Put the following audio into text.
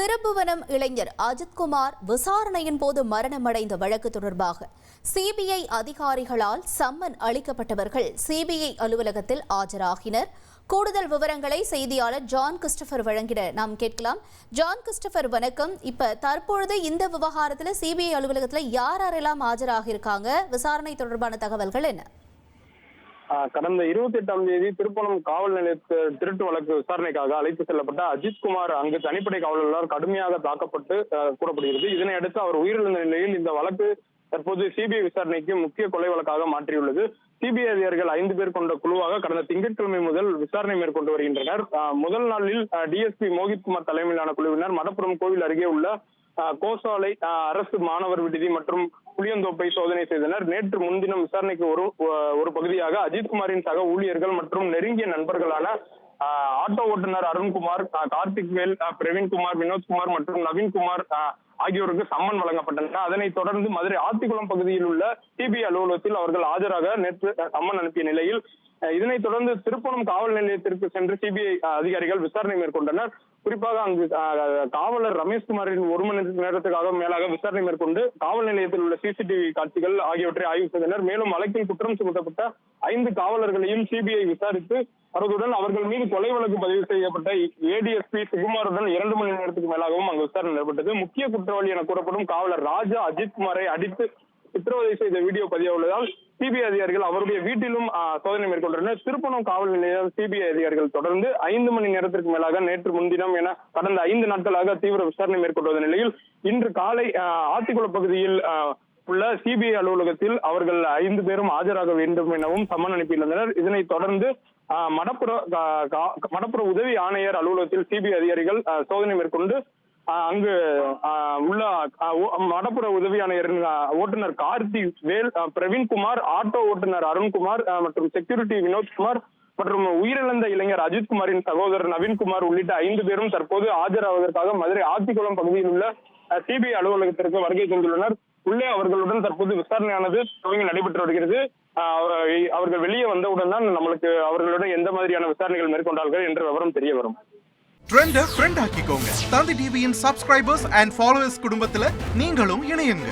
திருப்புவனம் இளைஞர் அஜித்குமார் விசாரணையின் போது மரணமடைந்த வழக்கு தொடர்பாக சிபிஐ அதிகாரிகளால் சம்மன் அளிக்கப்பட்டவர்கள் சிபிஐ அலுவலகத்தில் ஆஜராகினர். கூடுதல் விவரங்களை செய்தியாளர் ஜான் கிறிஸ்டபர் வழங்கிட நாம் கேட்கலாம். ஜான் கிறிஸ்டபர், வணக்கம். இப்ப தற்பொழுது இந்த விவகாரத்தில் சிபிஐ அலுவலகத்தில் யாரெல்லாம் ஆஜராகியிருக்காங்க? விசாரணை தொடர்பான தகவல்கள் என்ன? கடந்த 28ஆம் தேதி திருப்பணம் காவல் நிலைய திருட்டு வழக்கு விசாரணைக்காக அழைத்து செல்லப்பட்ட அஜித்குமார் அங்கு தனிப்படை காவலர்களால் கடுமையாக தாக்கப்பட்டு கூறப்படுகிறது. இதனை அடுத்து அவர் உயிரிழந்த நிலையில் இந்த வழக்கு தற்போது சிபிஐ விசாரணைக்கு முக்கிய கொலை வழக்காக மாற்றியுள்ளது. சிபிஐ அதிகாரிகள் 5 பேர் கொண்ட குழுவாக கடந்த திங்கட்கிழமை முதல் விசாரணை மேற்கொண்டு வருகின்றனர். முதல் நாளில் டிஎஸ்பி மோகித்குமார் தலைமையிலான குழுவினர் மடப்புரம் கோவில் அருகே உள்ள கோசாலை அரசு மாணவர் விடுதி மற்றும் புளியந்தோப்பை சோதனை செய்தனர். நேற்று முன்தினம் விசாரணைக்கு ஒரு பகுதியாக அஜித்குமாரின் சக ஊழியர்கள் மற்றும் நெருங்கிய நண்பர்களான ஆட்டோ ஓட்டுநர் அருண்குமார், கார்த்திக்வேல், பிரவீன்குமார், வினோத்குமார் மற்றும் நவீன்குமார் ஆகியோருக்கு சம்மன் வழங்கப்பட்டன. அதனைத் தொடர்ந்து மதுரை ஆத்திக்குளம் பகுதியில் உள்ள சிபிஐ அலுவலகத்தில் அவர்கள் ஆஜராக நேற்று சம்மன் அனுப்பிய நிலையில் இதனைத் தொடர்ந்து திருப்பணம் காவல் நிலையத்திற்கு சென்று சிபிஐ அதிகாரிகள் விசாரணை மேற்கொண்டனர். குறிப்பாக அங்கு காவலர் ரமேஷ்குமாரின் 1 மணி நேரத்துக்காக மேலாக விசாரணை மேற்கொண்டு காவல் நிலையத்தில் உள்ள சிசிடிவி காட்சிகள் ஆகியவற்றை ஆய்வு செய்தனர். மேலும் வழக்கில் குற்றம் சுமத்தப்பட்ட 5 காவலர்களையும் சிபிஐ விசாரித்து அவர்களுடன் அவர்கள் மீது கொலை வழக்கு பதிவு செய்யப்பட்ட ஏடிஎஸ்பி சுகுமாருடன் 2 மணி நேரத்துக்கு மேலாகவும் அங்கு விசாரணை நடைபெற்றது. முக்கிய குற்றவாளி என கூறப்படும் காவலர் ராஜா அஜித்குமாரை அடித்து சித்திரவதை செய்த வீடியோ பதிவாஉள்ளதால் சிபிஐ அதிகாரிகள் அவருடைய வீட்டிலும் சோதனை மேற்கொண்டனர். திருப்பணம் காவல் நிலையம் சிபிஐ அதிகாரிகள் தொடர்ந்து 5 மணி நேரத்திற்கு மேலாக நேற்று முன்தினம் என கடந்த 5 நாட்களாக தீவிர விசாரணை மேற்கொண்ட நிலையில் இன்று காலை ஆத்திக்குளம் பகுதியில் உள்ள சிபிஐ அலுவலகத்தில் அவர்கள் 5 பேரும் ஆஜராக வேண்டும் எனவும் சம்மன் அனுப்பியுள்ளனர். இதனைத் தொடர்ந்து மடப்புற உதவி ஆணையர் அலுவலகத்தில் சிபிஐ அதிகாரிகள் சோதனை மேற்கொண்டு அங்கு உள்ள மடப்புற உதவி ஆணையரின் ஓட்டுநர் கார்த்திக் வேல், பிரவீன்குமார், ஆட்டோ ஓட்டுநர் அருண்குமார் மற்றும் செக்யூரிட்டி வினோத்குமார் மற்றும் உயிரிழந்த இளைஞர் அஜித்குமாரின் சகோதரர் நவீன்குமார் உள்ளிட்ட 5 பேரும் தற்போது ஆஜராவதற்காக மதுரை ஆத்திக்குளம் பகுதியில் உள்ள சிபிஐ அலுவலகத்திற்கு வருகை தந்துள்ளனர். உள்ளே அவர்களுடன் தற்போது விசாரணையானது துவங்கி நடைபெற்று வருகிறது. அவர்கள் வெளியே வந்தவுடன் தான் நம்மளுக்கு அவர்களுடன் எந்த மாதிரியான விசாரணைகள் மேற்கொண்டார்கள் என்ற விவரம் தெரிய வரும். ட்ரெண்ட ஃப்ரெண்ட் ஆக்கிக்கோங்க. தந்தி டிவியின் சப்ஸ்கிரைபர்ஸ் அண்ட் ஃபாலோவர்ஸ் குடும்பத்துல நீங்களும் இணையுங்க.